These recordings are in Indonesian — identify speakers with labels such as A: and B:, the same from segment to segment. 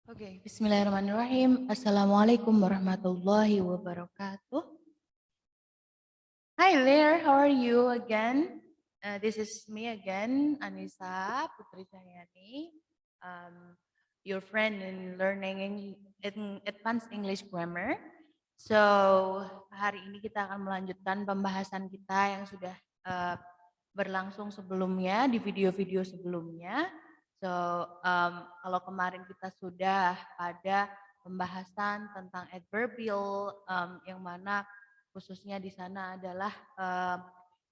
A: Oke, bismillahirrahmanirrahim. Assalamualaikum warahmatullahi wabarakatuh. Hi there, how are you again? This is me again, Anissa Putri Cahyani, your friend in learning in advanced English grammar. So, hari ini kita akan melanjutkan pembahasan kita yang sudah uh, berlangsung sebelumnya di video-video sebelumnya. So, kalau kemarin kita sudah pada pembahasan tentang adverbial yang mana khususnya di sana adalah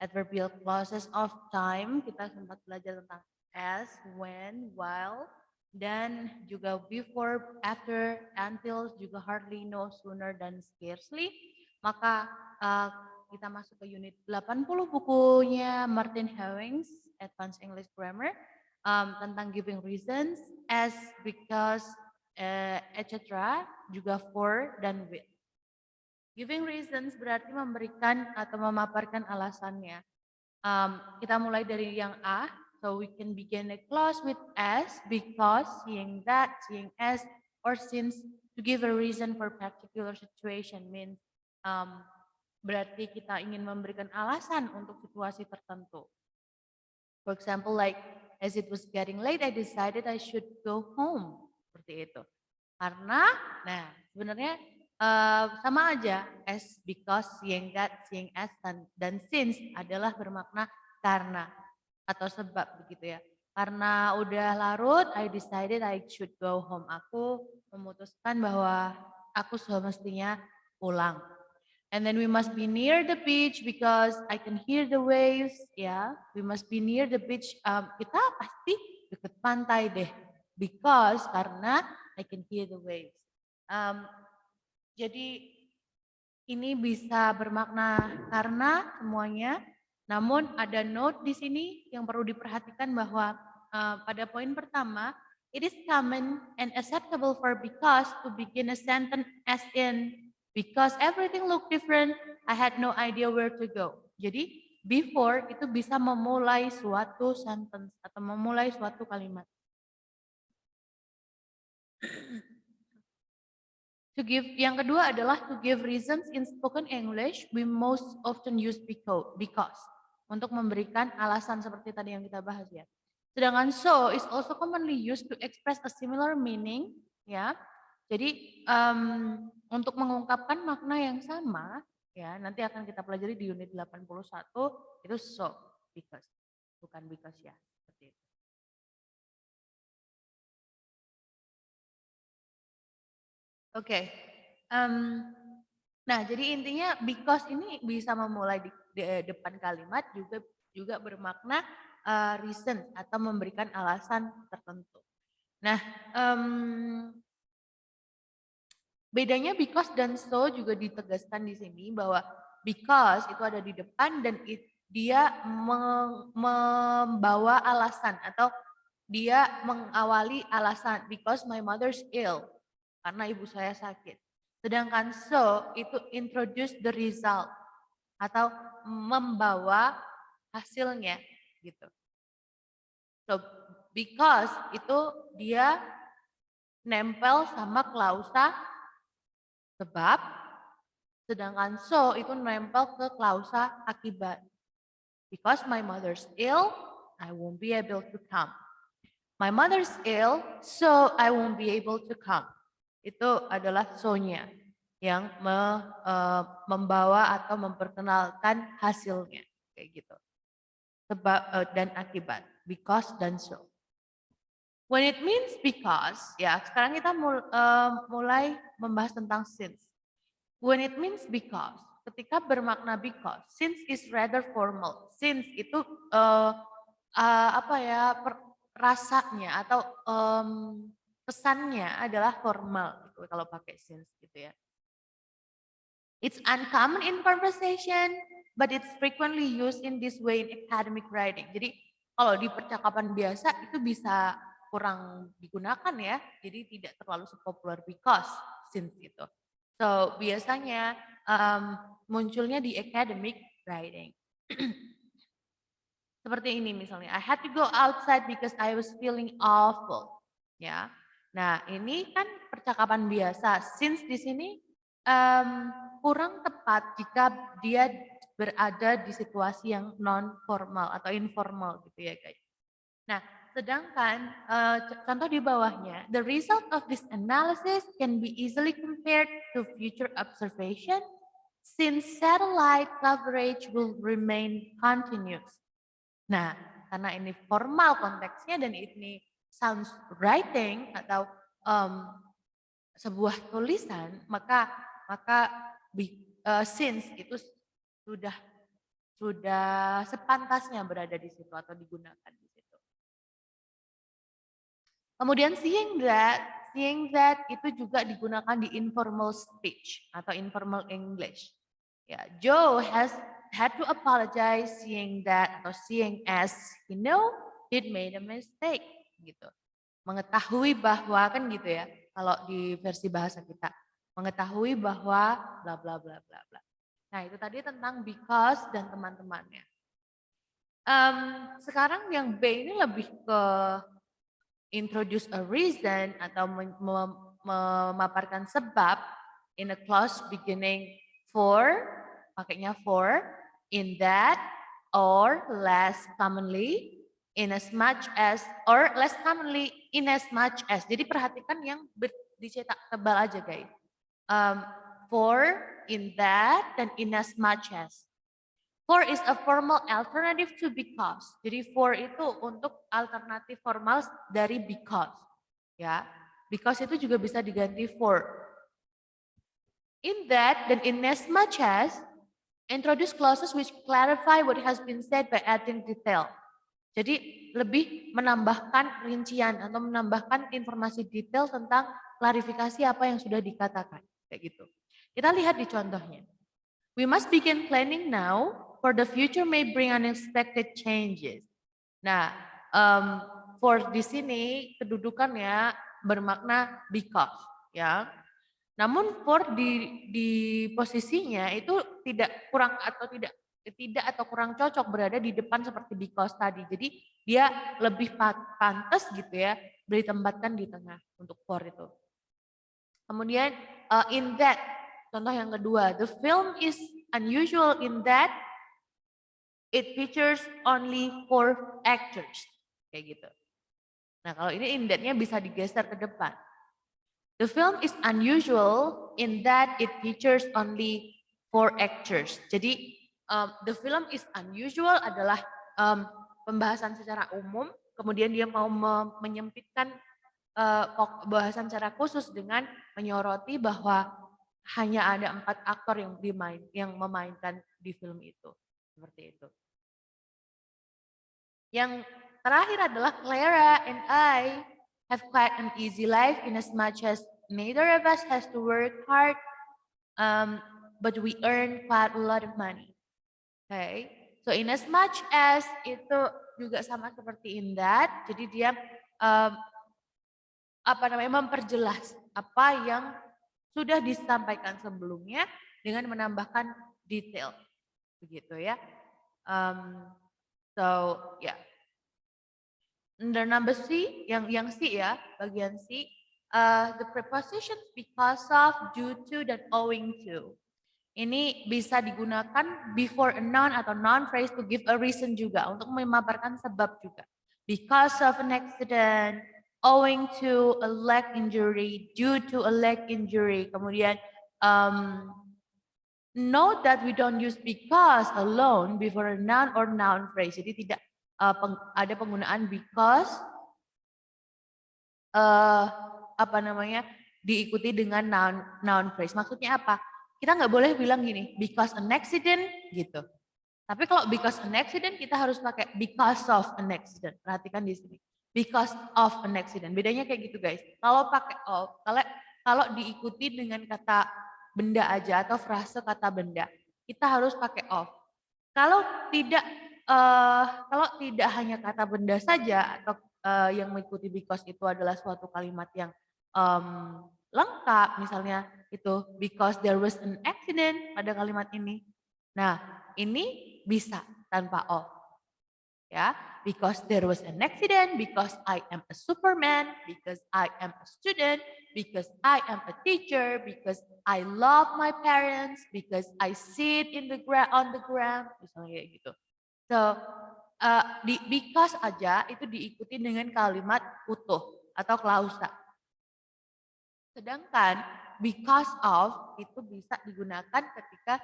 A: adverbial clauses of time. Kita sempat belajar tentang as, when, while, dan juga before, after, until, juga hardly, no, sooner, dan scarcely. Maka kita masuk ke unit 80 bukunya Martin Hewings, Advanced English Grammar, tentang giving reasons, as, because, etc., juga for, dan with. Giving reasons berarti memberikan atau memaparkan alasannya. Kita mulai dari yang A, so we can begin a clause with as, because, seeing that, seeing as, or since. To give a reason for particular situation means berarti kita ingin memberikan alasan untuk situasi tertentu. For example, like, as it was getting late, I decided I should go home. Seperti itu. Karena, nah sebenarnya sama aja, as, because, seeing that, seeing as, dan since adalah bermakna karena atau sebab begitu ya. Karena udah larut, I decided I should go home. Aku memutuskan bahwa aku semestinya pulang. And then we must be near the beach because I can hear the waves. Ya, we must be near the beach. Kita pasti dekat pantai deh. Because karena I can hear the waves. Jadi ini bisa bermakna karena semuanya. Namun ada note di sini yang perlu diperhatikan bahwa pada poin pertama, it is common and acceptable for because to begin a sentence as in because everything look different, I had no idea where to go. Jadi before itu bisa memulai suatu sentence atau memulai suatu kalimat. Yang kedua adalah to give reasons in spoken English, we most often use because. Untuk memberikan alasan seperti tadi yang kita bahas ya. Sedangkan so is also commonly used to express a similar meaning, ya. Jadi untuk mengungkapkan makna yang sama, ya nanti akan kita pelajari di unit 81 itu so, because, bukan because ya. Seperti itu. Oke. Nah, jadi intinya because ini bisa memulai di depan kalimat juga bermakna reason atau memberikan alasan tertentu. Nah, bedanya because dan so juga ditegaskan di sini bahwa because itu ada di depan dan dia membawa alasan atau dia mengawali alasan because my mother's ill, karena ibu saya sakit. Sedangkan so itu introduce the result atau membawa hasilnya gitu. So because itu dia nempel sama klausa sebab, sedangkan so itu nempel ke klausa akibat. Because my mother's ill, I won't be able to come. My mother's ill, so I won't be able to come. Itu adalah so-nya yang membawa atau memperkenalkan hasilnya kayak gitu. Sebab dan akibat, because dan so. When it means because, ya sekarang kita mulai membahas tentang since. When it means because, ketika bermakna because, since is rather formal. Since itu rasanya atau pesannya adalah formal gitu, kalau pakai since gitu ya. It's uncommon in conversation, but it's frequently used in this way in academic writing. Jadi kalau di percakapan biasa itu bisa kurang digunakan ya, jadi tidak terlalu sepopuler because since itu. So biasanya munculnya di academic writing. Seperti ini misalnya, I had to go outside because I was feeling awful. Ya, Nah, ini kan percakapan biasa. Since di sini kurang tepat jika dia berada di situasi yang non formal atau informal gitu ya guys. Nah, sedangkan contoh di bawahnya, the result of this analysis can be easily compared to future observation since satellite coverage will remain continuous. Nah, karena ini formal konteksnya dan ini sounds writing atau sebuah tulisan, maka maka since itu sudah sudah sepantasnya berada di situ atau digunakan di situ. Kemudian seeing that itu juga digunakan di informal speech atau informal English. Ya, Joe had to apologize seeing that atau seeing as he know he'd made a mistake gitu. Mengetahui bahwa kan gitu ya, kalau di versi bahasa kita, mengetahui bahwa bla bla bla bla bla. Nah, itu tadi tentang because dan teman-temannya. Sekarang yang B ini lebih ke introduce a reason atau memaparkan sebab in a clause beginning for, pakainya for, in that, or less commonly, in as much as, or less commonly, in as much as. Jadi perhatikan yang dicetak tebal aja guys. For, in that, dan in as much as. For is a formal alternative to because. Jadi for itu untuk alternatif formal dari because. Ya, because itu juga bisa diganti for. In that dan in as much as introduce clauses which clarify what has been said by adding detail. Jadi lebih menambahkan rincian atau menambahkan informasi detail tentang klarifikasi apa yang sudah dikatakan. Kayak gitu. Kita lihat di contohnya. We must begin planning now, for the future may bring unexpected changes. Nah, for di sini kedudukannya bermakna because, ya. Namun for di posisinya itu tidak kurang atau kurang cocok berada di depan seperti because tadi. Jadi dia lebih pantas gitu ya, ditempatkan di tengah untuk for itu. Kemudian in that, contoh yang kedua, the film is unusual in that it features only 4 actors. Kayak gitu. Nah, kalau ini in that-nya bisa digeser ke depan. The film is unusual in that it features only 4 actors. Jadi the film is unusual adalah pembahasan secara umum, kemudian dia mau menyempitkan bahasan secara khusus dengan menyoroti bahwa hanya ada 4 aktor yang memainkan di film itu. Seperti itu. Yang terakhir adalah Clara and I have quite an easy life in as much as neither of us has to work hard, but we earn quite a lot of money. Okay, so in as much as itu juga sama seperti in that, jadi dia memperjelas apa yang sudah disampaikan sebelumnya dengan menambahkan detail, begitu ya. So ya, yeah. The number C, yang C ya, bagian C, the prepositions because of, due to, dan owing to. Ini bisa digunakan before a noun atau noun phrase to give a reason juga, untuk memaparkan sebab juga. Because of an accident, owing to a leg injury, due to a leg injury. Kemudian note that we don't use because alone before a noun or noun phrase. Jadi tidak ada penggunaan because diikuti dengan noun phrase. Maksudnya apa? Kita nggak boleh bilang gini, because an accident gitu. Tapi kalau because an accident kita harus pakai because of an accident. Perhatikan di sini. Because of an accident. Bedanya kayak gitu guys. Kalau pakai of, kalau diikuti dengan kata benda aja atau frase kata benda, kita harus pakai of. Kalau tidak hanya kata benda saja atau yang mengikuti because itu adalah suatu kalimat yang lengkap, misalnya itu because there was an accident pada kalimat ini. Nah, ini bisa tanpa of. Ya, because there was an accident, because I am a Superman, because I am a student, because I am a teacher, because I love my parents, because I sit in the on the ground, misalnya kayak gitu. So, di because aja itu diikuti dengan kalimat utuh atau klausa. Sedangkan because of itu bisa digunakan ketika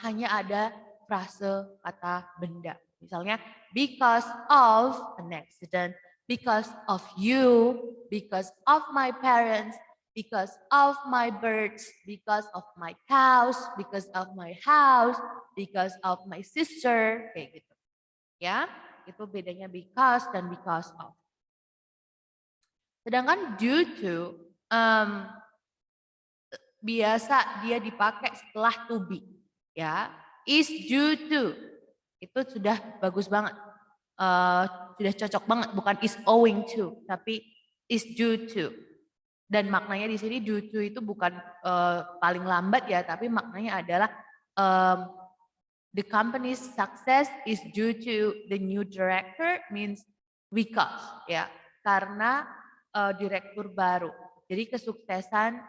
A: hanya ada frase kata benda. Misalnya because of an accident, because of you, because of my parents, because of my birds, because of my cows, because of my house, because of my sister, kayak gitu. Ya, itu bedanya because dan because of. Sedangkan due to biasa dia dipakai setelah to be, ya. Is due to itu sudah bagus banget, sudah cocok banget, bukan is owing to, tapi is due to. Dan maknanya di sini due to itu bukan paling lambat ya, tapi maknanya adalah the company's success is due to the new director, means because, ya, karena direktur baru. Jadi kesuksesan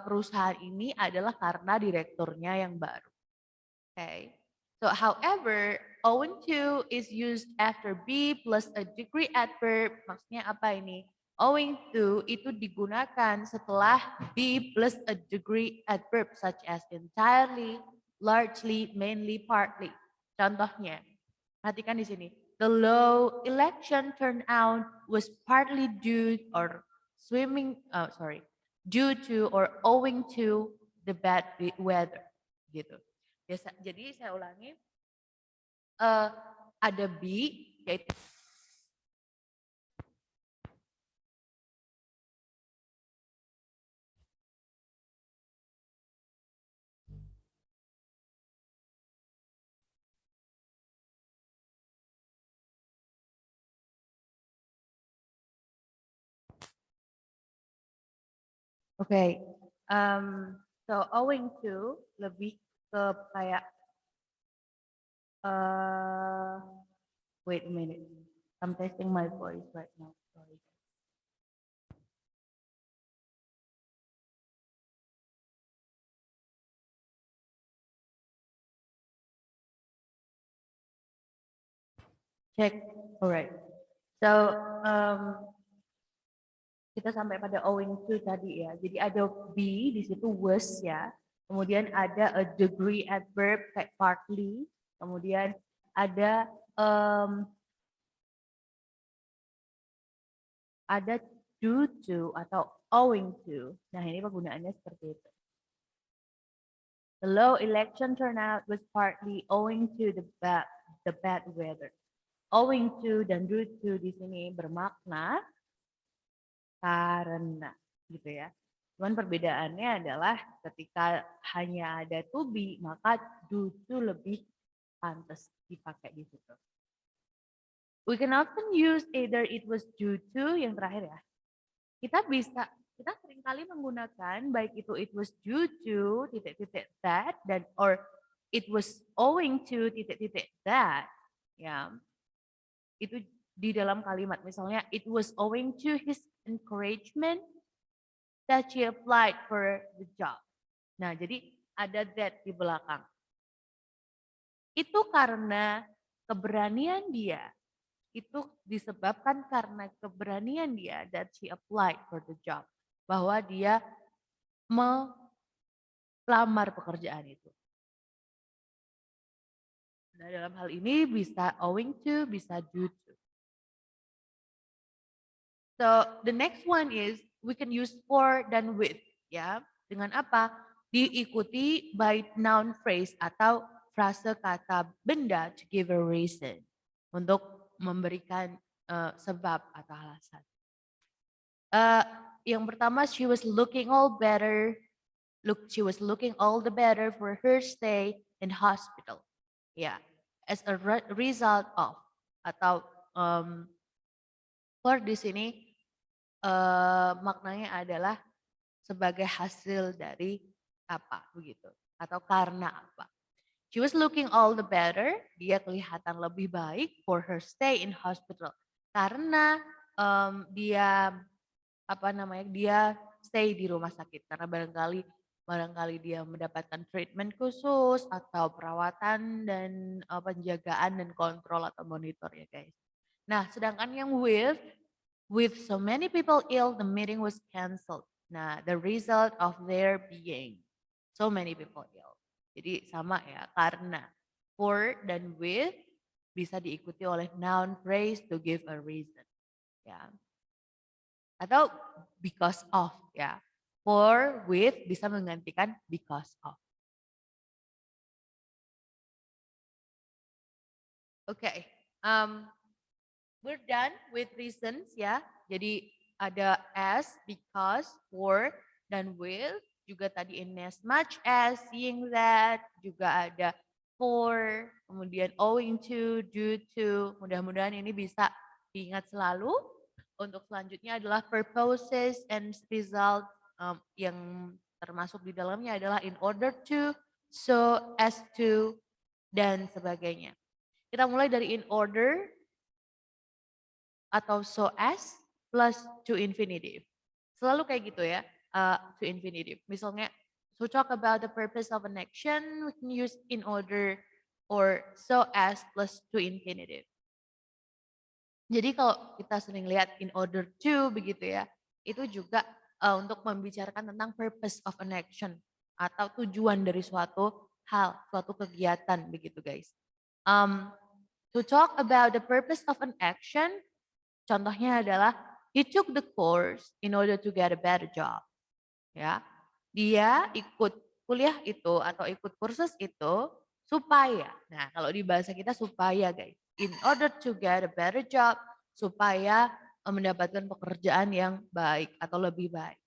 A: perusahaan ini adalah karena direkturnya yang baru. Okay. So however, owing to is used after be plus a degree adverb. Maksudnya apa ini? Owing to itu digunakan setelah be plus a degree adverb such as entirely, largely, mainly, partly. Contohnya, perhatikan di sini. The low election turnout was partly due or due to or owing to the bad weather, gitu. Jadi saya ulangi, ada be, yaitu okay. So owing to lebih ke kayak wait a minute, I'm testing my voice right now. Sorry. Check. Alright. So kita sampai pada owing to tadi ya. Jadi ada be di situ was ya. Kemudian ada a degree adverb kayak partly. Kemudian ada due to atau owing to. Nah, ini penggunaannya seperti itu. The low election turnout was partly owing to the bad weather. Owing to dan due to di sini bermakna karena, gitu ya. Cuman perbedaannya adalah ketika hanya ada to be, maka due to lebih pantas dipakai di situ. We can often use either it was due to, yang terakhir ya. Kita seringkali menggunakan baik itu it was due to titik-titik that dan or it was owing to titik-titik that, ya. Itu di dalam kalimat, misalnya it was owing to his encouragement that she applied for the job. Nah, jadi ada that di belakang. Itu karena keberanian dia. Itu disebabkan karena keberanian dia that she applied for the job. Bahwa dia melamar pekerjaan itu. Nah, dalam hal ini bisa owing to, bisa due to. So, the next one is we can use for dan with, ya. Dengan apa? Diikuti by noun phrase atau frase kata benda to give a reason. Untuk memberikan sebab atau alasan. Yang pertama, she was looking all better. She was looking all the better for her stay in hospital. Ya, as a result of atau for di sini maknanya adalah sebagai hasil dari apa begitu atau karena apa. She was looking all the better. Dia kelihatan lebih baik for her stay in hospital. Karena dia dia stay di rumah sakit karena barangkali dia mendapatkan treatment khusus atau perawatan dan penjagaan dan kontrol atau monitor ya guys. Nah, sedangkan yang with so many people ill, the meeting was canceled. Nah, the result of their being so many people ill. Jadi sama ya, karena for dan with bisa diikuti oleh noun phrase to give a reason. Ya. Atau because of ya. For with bisa menggantikan because of. Okay. We're done with reasons ya. Jadi ada as, because, for, dan with. Juga tadi in as much as, seeing that. Juga ada for, kemudian owing to, due to. Mudah-mudahan ini bisa diingat selalu. Untuk selanjutnya adalah purposes and result yang termasuk di dalamnya adalah in order to, so as to, dan sebagainya. Kita mulai dari in order atau so as plus to infinitive. Selalu kayak gitu ya, to infinitive. Misalnya, to talk about the purpose of an action, we can use in order or so as plus to infinitive. Jadi kalau kita sering lihat in order to begitu ya, itu juga untuk membicarakan tentang purpose of an action atau tujuan dari suatu hal, suatu kegiatan begitu guys. To talk about the purpose of an action, contohnya adalah he took the course in order to get a better job. Ya, dia ikut kuliah itu atau ikut kursus itu supaya. Nah, kalau di bahasa kita supaya guys. In order to get a better job, supaya mendapatkan pekerjaan yang baik atau lebih baik.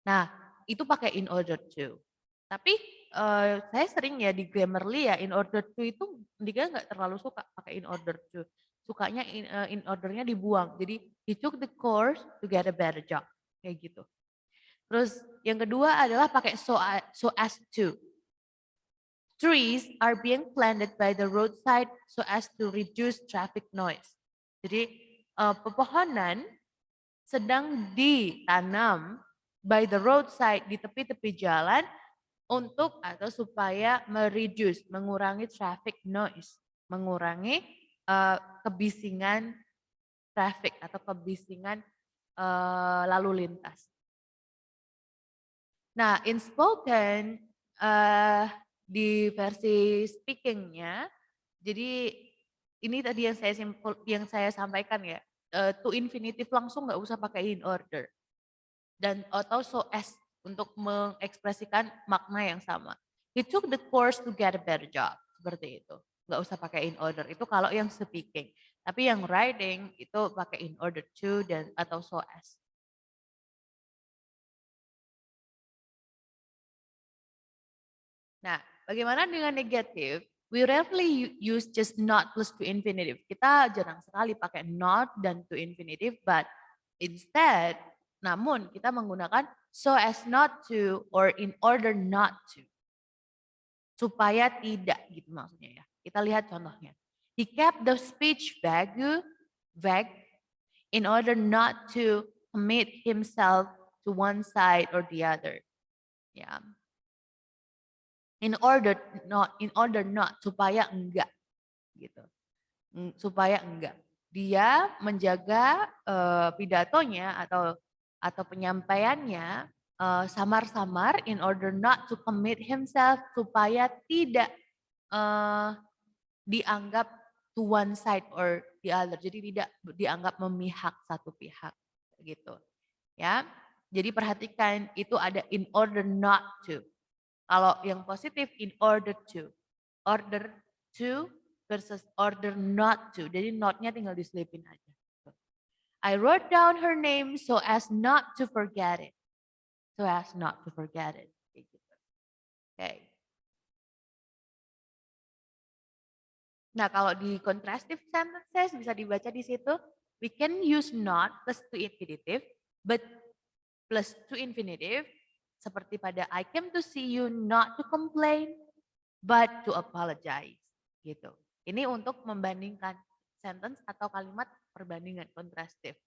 A: Nah, itu pakai in order to. Tapi saya sering ya di Grammarly ya in order to itu dia nggak terlalu suka pakai in order to. Sukanya in ordernya dibuang. Jadi he took the course to get a better job. Kayak gitu. Terus yang kedua adalah pakai so as to. Trees are being planted by the roadside so as to reduce traffic noise. Jadi pepohonan sedang ditanam by the roadside di tepi-tepi jalan untuk atau supaya mengurangi traffic noise, mengurangi kebisingan traffic atau kebisingan lalu lintas. Nah, in spoken di versi speakingnya, jadi ini tadi yang saya sampaikan ya, to infinitive langsung nggak usah pakai in order dan atau so as untuk mengekspresikan makna yang sama. He took the course to get a better job, seperti itu. Nggak usah pakai in order itu kalau yang speaking, tapi yang writing itu pakai in order to dan atau so as. Nah, bagaimana dengan negatif? We rarely use just not plus to infinitive. Kita jarang sekali pakai not dan to infinitive, but instead, namun kita menggunakan so as not to or in order not to. Supaya tidak gitu maksudnya ya. Kita lihat contohnya. He kept the speech vague in order not to commit himself to one side or the other. Ya. In order not supaya enggak gitu. Supaya enggak. Dia menjaga pidatonya atau penyampaiannya samar-samar in order not to commit himself supaya tidak dianggap to one side or the other. Jadi tidak dianggap memihak satu pihak gitu. Ya. Jadi perhatikan itu ada in order not to. Kalau yang positif in order to. Order to versus order not to. Jadi not-nya tinggal diselipin aja. I wrote down her name so as not to forget it. So as not to forget it. Okay. Nah, kalau di contrastive sentences bisa dibaca di situ. We can use not plus to infinitive, but plus to infinitive. Seperti pada I came to see you not to complain, but to apologize. Gitu. Ini untuk membandingkan sentence atau kalimat perbandingan kontrastif.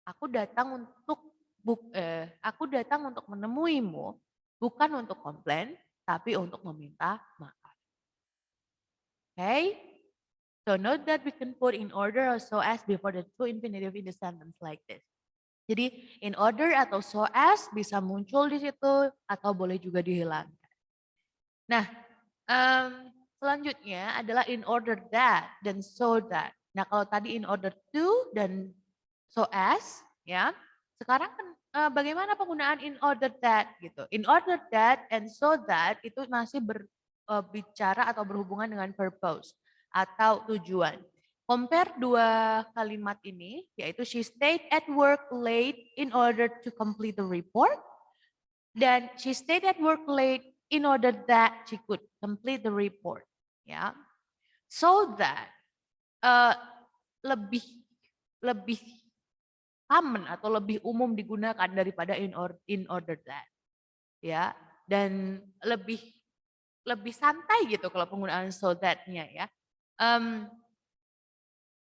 A: Aku datang untuk menemuimu bukan untuk komplain, tapi untuk meminta maaf. Okay? So note that we can put in order or so as before the true infinitive in the sentence like this. Jadi in order atau so as bisa muncul di situ atau boleh juga dihilangkan. Nah, selanjutnya adalah in order that dan so that. Nah, kalau tadi in order to dan so as, ya. Sekarang kan bagaimana penggunaan in order that gitu. In order that and so that itu masih berbicara atau berhubungan dengan purpose atau tujuan. Compare dua kalimat ini, yaitu she stayed at work late in order to complete the report, dan she stayed at work late in order that she could complete the report. Ya, so that lebih common atau lebih umum digunakan daripada in order that. Ya, dan lebih santai gitu kalau penggunaan so that-nya ya.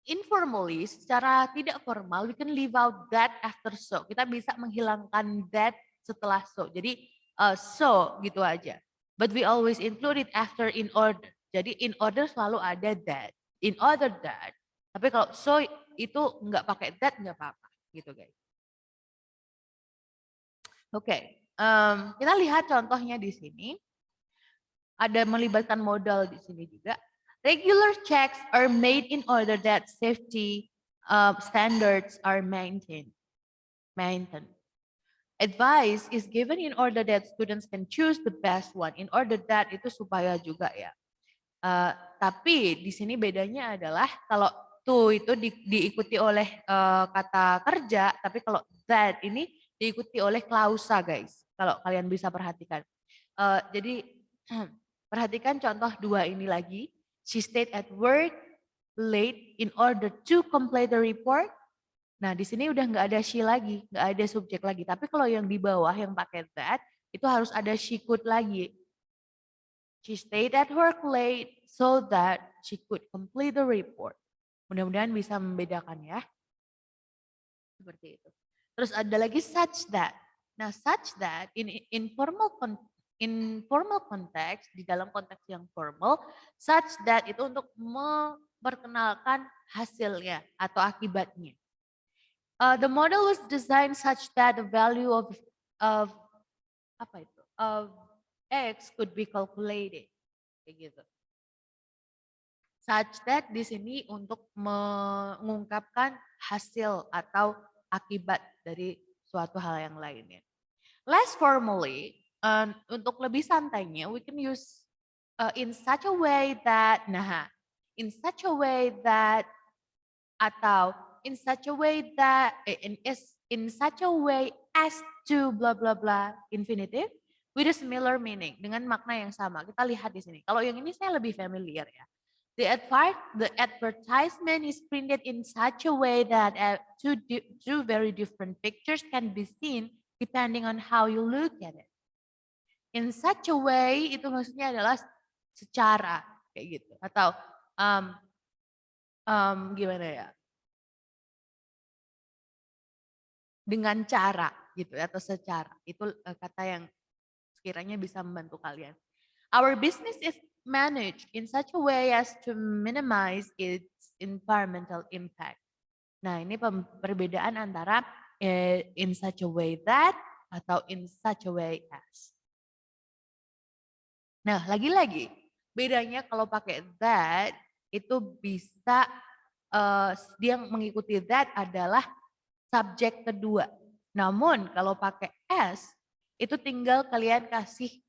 A: Informally, secara tidak formal, we can leave out that after so. Kita bisa menghilangkan that setelah so. Jadi so gitu aja. But we always include it after in order. Jadi in order selalu ada that. In order that. Tapi kalau so itu nggak pakai that nggak apa-apa gitu guys. Oke, kita lihat contohnya di sini. Ada melibatkan modal di sini juga. Regular checks are made in order that safety standards are maintained. Advice is given in order that students can choose the best one. In order that itu supaya juga ya. Tapi di sini bedanya adalah kalau to itu diikuti oleh kata kerja, tapi kalau that ini diikuti oleh klausa guys. Kalau kalian bisa perhatikan. Jadi perhatikan contoh dua ini lagi. She stayed at work late in order to complete the report. Nah, di sini udah nggak ada she lagi, nggak ada subjek lagi. Tapi kalau yang di bawah yang pakai that, itu harus ada she could lagi. She stayed at work late so that she could complete the report. Mudah-mudahan bisa membedakan ya. Seperti itu. Terus ada lagi such that. Nah, such that in formal context, di dalam konteks yang formal, such that itu untuk memperkenalkan hasilnya atau akibatnya. The model was designed such that the value of X could be calculated. Kayak gitu. Such that di sini untuk mengungkapkan hasil atau akibat dari suatu hal yang lainnya. Less formally, untuk lebih santainya, we can use in such a way that, in such a way that, atau in such a way that, in such a way as to blah blah blah infinitive with a similar meaning, dengan makna yang sama. Kita lihat di sini. Kalau yang ini saya lebih familiar ya. The advertisement is printed in such a way that two very different pictures can be seen depending on how you look at it. In such a way itu maksudnya adalah secara kayak gitu atau gimana ya? Dengan cara gitu atau secara. Itu kata yang sekiranya bisa membantu kalian. Our business is managed in such a way as to minimize its environmental impact. Nah, ini perbedaan antara in such a way that atau in such a way as. Nah, lagi-lagi bedanya kalau pakai that itu bisa dia mengikuti that adalah subjek kedua. Namun kalau pakai as itu tinggal kalian kasih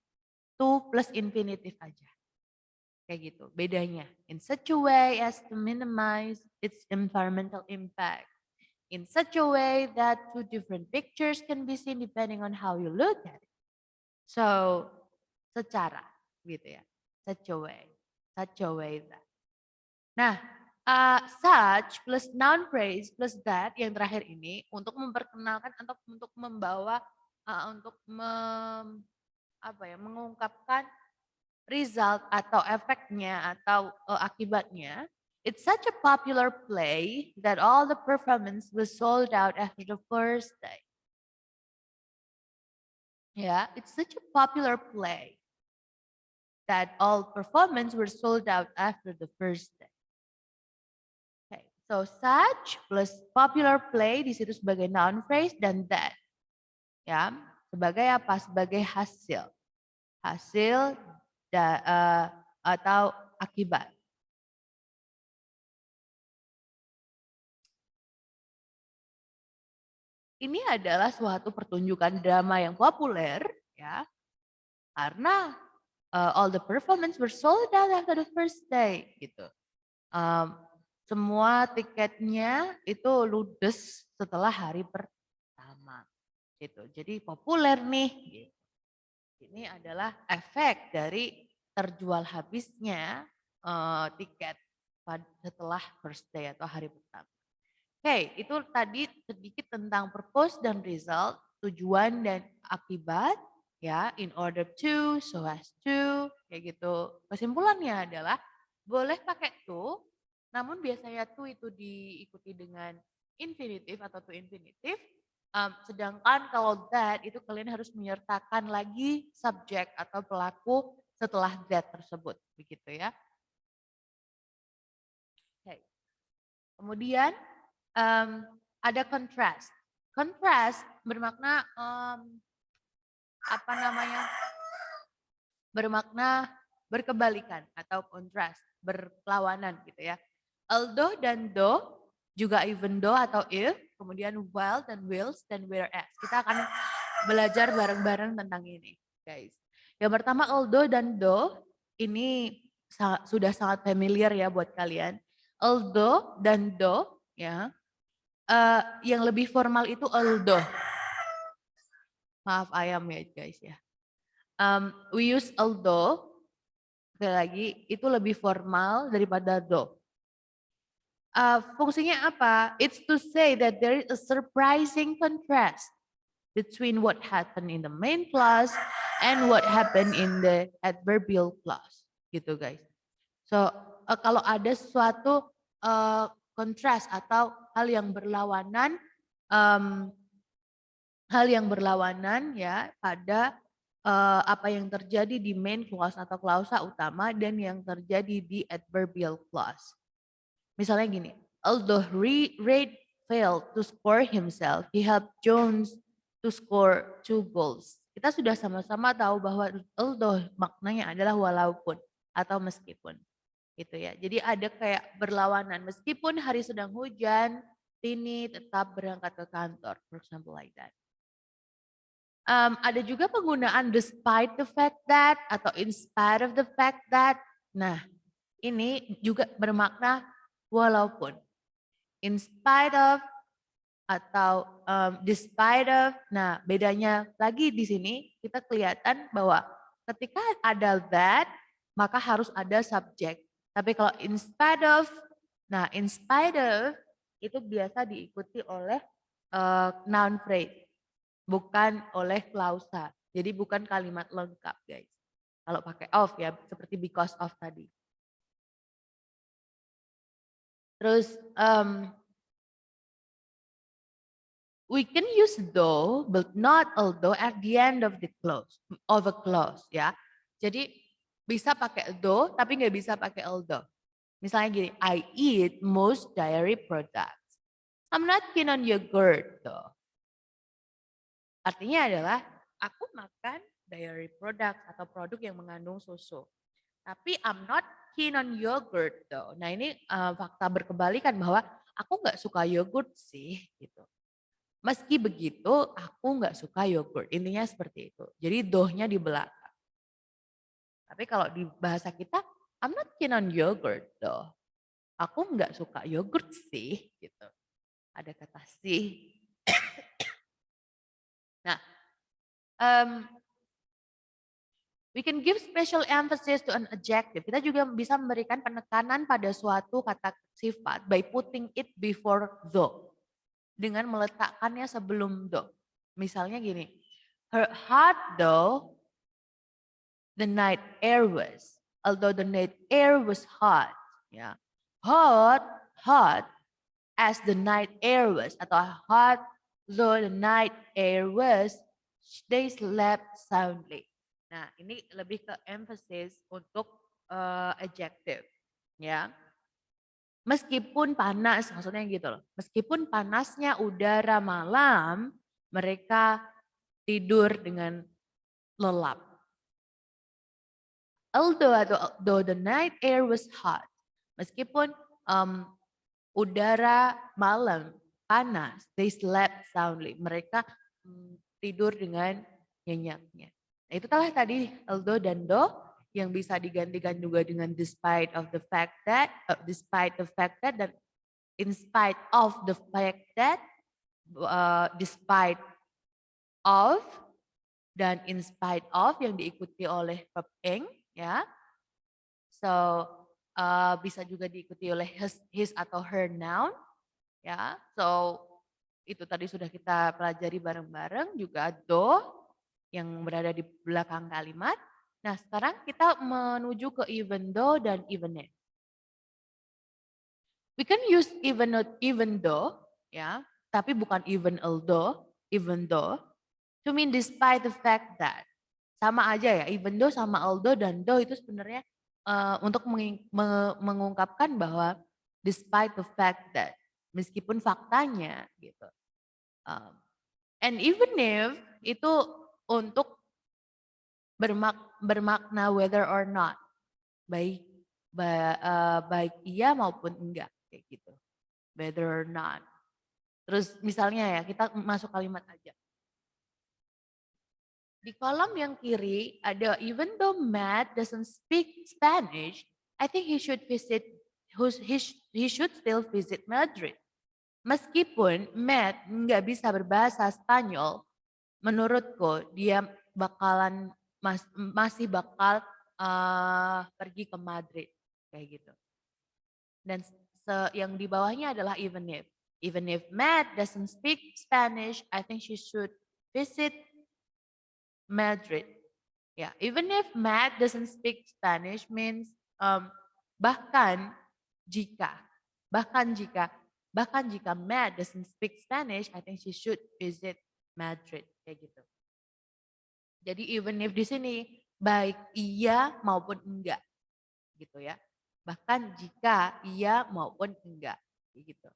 A: to plus infinitive aja. Kayak gitu, bedanya. In such a way as to minimize its environmental impact. In such a way that two different pictures can be seen depending on how you look at it. So, secara gitu ya. Such a way that. Nah, such plus noun phrase plus that yang terakhir ini untuk memperkenalkan atau untuk membawa untuk mengungkapkan result atau efeknya atau akibatnya, it's such a popular play that all the performance was sold out after the first day. Yeah, it's such a popular play that all performance were sold out after the first day. Okay, so such plus popular play di situ sebagai noun phrase dan that. Ya, sebagai apa? Sebagai hasil. Hasil atau akibat. Ini adalah suatu pertunjukan drama yang populer ya. Karena all the performance were sold out after the first day gitu. Semua tiketnya itu ludes setelah hari pertama gitu. Jadi populer nih gitu. Ini adalah efek dari terjual habisnya tiket setelah first day atau hari pertama. Oke, itu tadi sedikit tentang purpose dan result, tujuan dan akibat, ya, in order to, so as to, kayak gitu. Kesimpulannya adalah boleh pakai to, namun biasanya to itu diikuti dengan infinitif atau to infinitif. Sedangkan kalau that itu kalian harus menyertakan lagi subjek atau pelaku setelah that tersebut, begitu ya. Oke. Kemudian ada contrast. Contrast bermakna apa namanya? Bermakna berkebalikan atau kontras, berlawanan gitu ya. Although dan though, juga even though atau if, kemudian while dan whilst dan whereas. Kita akan belajar bareng-bareng tentang ini, guys. Yang pertama although dan though, ini sudah sangat familiar ya buat kalian. Although dan though, ya. Yang lebih formal itu although. Maaf ayam ya guys ya. We use although, sekali lagi, itu lebih formal daripada though. Fungsinya apa? It's to say that there is a surprising contrast between what happened in the main clause and what happened in the adverbial clause. Gitu guys. So, kalau ada suatu kontras atau hal yang berlawanan, ya pada apa yang terjadi di main clause atau klausa utama dan yang terjadi di adverbial clause. Misalnya gini, although Reid failed to score himself, he helped Jones to score 2 goals. Kita sudah sama-sama tahu bahwa although maknanya adalah walaupun atau meskipun. Gitu ya. Jadi ada kayak berlawanan. Meskipun hari sedang hujan, Tini tetap berangkat ke kantor. For example like that. Ada juga penggunaan despite the fact that atau in spite of the fact that. Nah, ini juga bermakna walaupun. In spite of atau despite of. Nah, bedanya lagi di sini kita kelihatan bahwa ketika ada that, maka harus ada subjek. Tapi kalau in spite of, nah in spite of itu biasa diikuti oleh noun phrase, bukan oleh klausa. Jadi bukan kalimat lengkap, guys. Kalau pakai of ya, seperti because of tadi. Terus we can use though but not although at the end of a clause ya. Jadi bisa pakai though tapi nggak bisa pakai although. Misalnya gini, I eat most dairy products. I'm not keen on yogurt though. Artinya adalah aku makan dairy products atau produk yang mengandung susu. Tapi I'm not keen on yogurt though. Nah ini fakta berkebalikan bahwa aku nggak suka yogurt sih gitu. Meski begitu aku nggak suka yogurt. Intinya seperti itu. Jadi dohnya di belakang. Tapi kalau di bahasa kita, I'm not keen on yogurt though. Aku nggak suka yogurt sih gitu. Ada kata sih. Nah, we can give special emphasis to an adjective. Kita juga bisa memberikan penekanan pada suatu kata sifat by putting it before though. Dengan meletakkannya sebelum though. Misalnya gini, her heart though the night air was. Although the night air was hot, ya. Hot as the night air was, atau hot though the night air was, they slept soundly. Nah, ini lebih ke emphasis untuk adjective, ya. Meskipun panas, maksudnya gitu loh. Meskipun panasnya udara malam, mereka tidur dengan lelap. Though the night air was hot, meskipun udara malam panas, they slept soundly. Mereka tidur dengan nyenyaknya. Nah, itu telah tadi although dan though yang bisa digantikan juga dengan despite of the fact that, despite the fact that, dan in spite of the fact that, despite of, dan in spite of yang diikuti oleh verb ing, ya. So bisa juga diikuti oleh his atau her noun, ya. So itu tadi sudah kita pelajari bareng-bareng, juga though yang berada di belakang kalimat. Nah, sekarang kita menuju ke even though dan even if. We can use even though, ya, tapi bukan even although, even though, to mean despite the fact that. Sama aja ya, even though sama although dan though itu sebenarnya untuk mengungkapkan bahwa despite the fact that, meskipun faktanya gitu. And even if itu untuk bermakna whether or not, baik iya maupun enggak kayak gitu, whether or not. Terus misalnya ya, kita masuk kalimat aja. Di kolom yang kiri ada even though Matt doesn't speak Spanish, I think he should still visit Madrid. Meskipun Matt nggak bisa berbahasa Spanyol, menurutku dia masih bakal pergi ke Madrid kayak gitu. Dan yang di bawahnya adalah even if. Even if Matt doesn't speak Spanish, I think she should visit Madrid. Yeah, even if Matt doesn't speak Spanish means bahkan jika Matt doesn't speak Spanish, I think she should visit Madrid kayak gitu. Jadi even if di sini baik iya maupun enggak gitu ya. Bahkan jika iya maupun enggak gitu.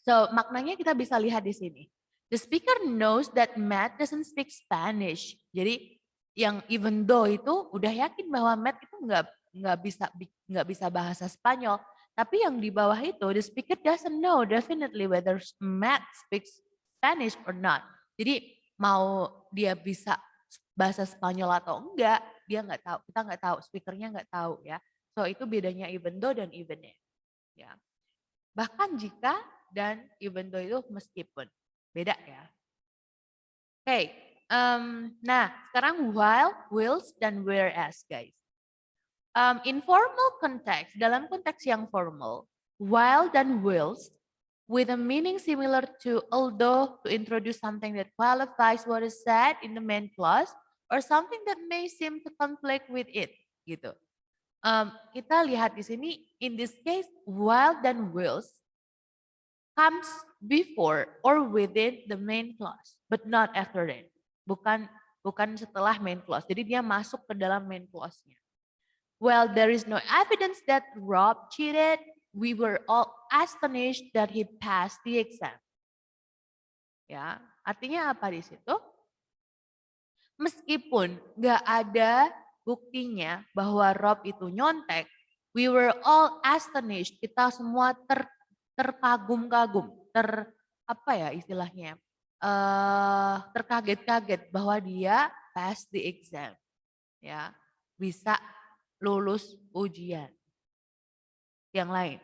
A: So maknanya kita bisa lihat di sini. The speaker knows that Matt doesn't speak Spanish. Jadi yang even though itu udah yakin bahwa Matt itu nggak bisa bahasa Spanyol. Tapi yang di bawah itu the speaker doesn't know definitely whether Matt speaks Spanish or not. Jadi mau dia bisa bahasa Spanyol atau enggak, dia nggak tahu. Kita nggak tahu, speakernya nggak tahu ya. So itu bedanya even though dan even if. Ya. Bahkan jika dan even though itu meskipun. Beda ya. Oke, nah sekarang while, whilst, dan whereas guys. In formal context, dalam konteks yang formal, while dan whilst with a meaning similar to although to introduce something that qualifies what is said in the main clause or something that may seem to conflict with it gitu. Kita lihat di sini in this case while dan whilst comes before or within the main clause, but not after it. Bukan setelah main clause. Jadi dia masuk ke dalam main clause-nya. Well, there is no evidence that Rob cheated. We were all astonished that he passed the exam. Ya, artinya apa di situ? Meskipun nggak ada buktinya bahwa Rob itu nyontek, we were all astonished. Kita semua terkagum-kagum, apa ya istilahnya, terkaget-kaget bahwa dia pass the exam, ya bisa lulus ujian. Yang lain,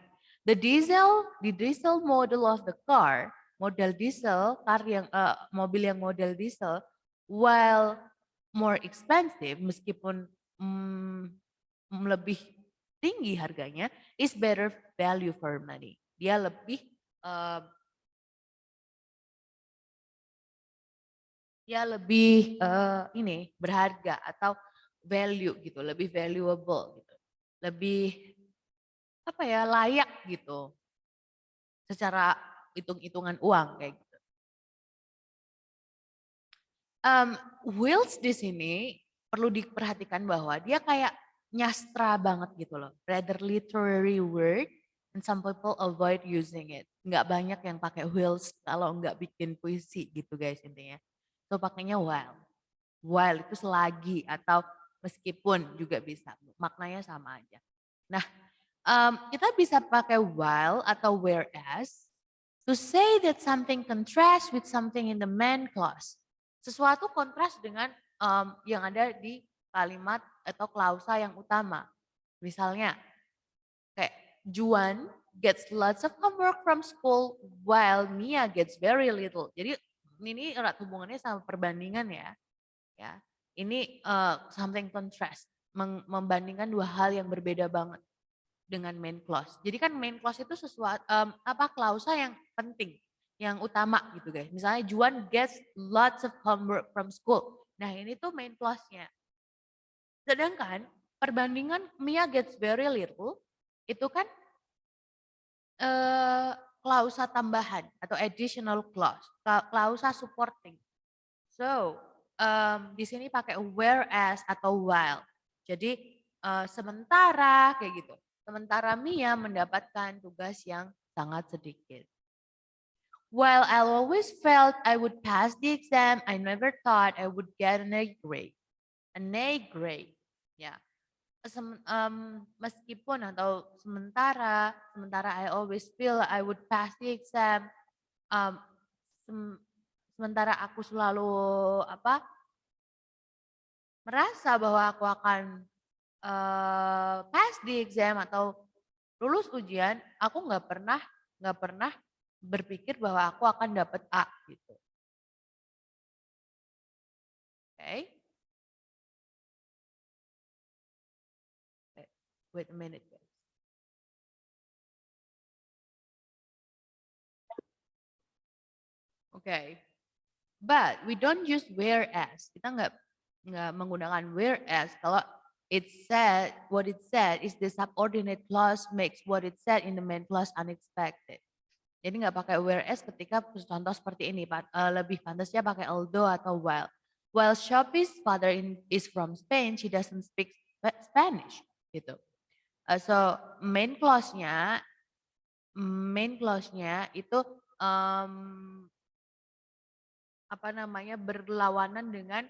A: the diesel model of the car, model diesel, mobil yang model diesel, while more expensive, meskipun lebih tinggi harganya, is better value for money. Dia lebih ya lebih ini berharga atau value gitu, lebih valuable gitu. Lebih apa ya, layak gitu secara hitung-hitungan uang kayak gitu. Wills di sini perlu diperhatikan bahwa dia kayak nyastra banget gitu loh. Rather literary word and some people avoid using it. Nggak banyak yang pakai wills kalau nggak bikin puisi gitu guys intinya. So pakainya while. While itu selagi atau meskipun juga bisa. Maknanya sama aja. Nah, kita bisa pakai while atau whereas to say that something contrasts with something in the main clause. Sesuatu kontras dengan yang ada di kalimat atau klausa yang utama. Misalnya kayak Juan gets lots of homework from school while Mia gets very little. Jadi ini erat hubungannya sama perbandingan ya. Ya, ini something contrast, membandingkan dua hal yang berbeda banget dengan main clause. Jadi kan main clause itu sesuatu klausa yang penting, yang utama gitu guys. Misalnya Juan gets lots of homework from school. Nah ini tuh main clause-nya. Sedangkan perbandingan Mia gets very little itu kan klausa tambahan atau additional clause, klausa supporting. So, di sini pakai whereas atau while. Jadi sementara kayak gitu. Sementara Mia mendapatkan tugas yang sangat sedikit. While I always felt I would pass the exam, I never thought I would get an A grade. An A grade. Ya. Meskipun atau sementara I always feel I would pass the exam. Sementara aku selalu merasa bahwa aku akan pass di exam atau lulus ujian, aku nggak pernah berpikir bahwa aku akan dapat A gitu. Okay. Wait a minute guys. Okay. But we don't use whereas. Kita nggak menggunakan whereas kalau what it said is the subordinate clause makes what it said in the main clause unexpected. Jadi nggak pakai whereas ketika contoh seperti ini, lebih pantasnya pakai although atau while. While Shopie's father is from Spain, she doesn't speak Spanish gitu. So main clause-nya itu berlawanan dengan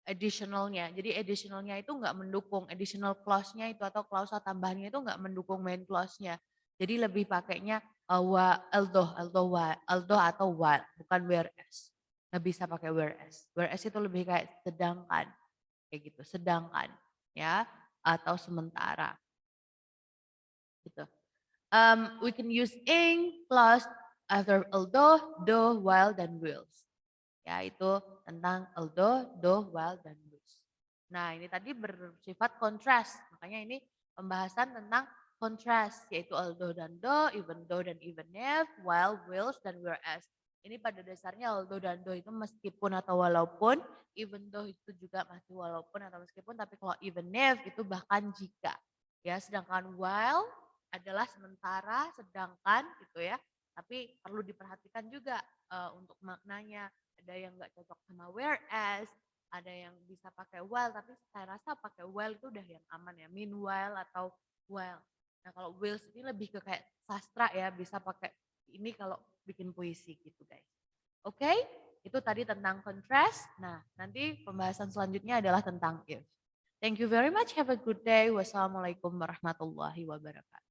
A: additionalnya. Jadi additionalnya itu nggak mendukung, additional clause-nya itu atau klausa tambahannya itu nggak mendukung main clause-nya. Jadi lebih pakainya although atau while, bukan whereas. Nggak bisa pakai whereas. Whereas itu lebih kayak sedangkan, kayak gitu, sedangkan, ya, atau sementara. Gitu. We can use in plus after although, though, while, dan wills. Ya, itu tentang although, though, while, dan which. Nah, ini tadi bersifat kontras. Makanya ini pembahasan tentang kontras, yaitu although dan though, even though dan even if, while, whilst, dan whereas. Ini pada dasarnya although dan though itu meskipun atau walaupun, even though itu juga masih walaupun atau meskipun, tapi kalau even if itu bahkan jika. Ya, sedangkan while adalah sementara, sedangkan gitu ya. Tapi perlu diperhatikan juga untuk maknanya. Ada yang nggak cocok sama whereas, ada yang bisa pakai while, tapi saya rasa pakai while itu udah yang aman ya. Meanwhile atau while. Nah kalau whilst ini lebih ke kayak sastra ya, bisa pakai ini kalau bikin puisi gitu guys. Oke, itu tadi tentang contrast. Nah nanti pembahasan selanjutnya adalah tentang if. Thank you very much. Have a good day. Wassalamualaikum warahmatullahi wabarakatuh.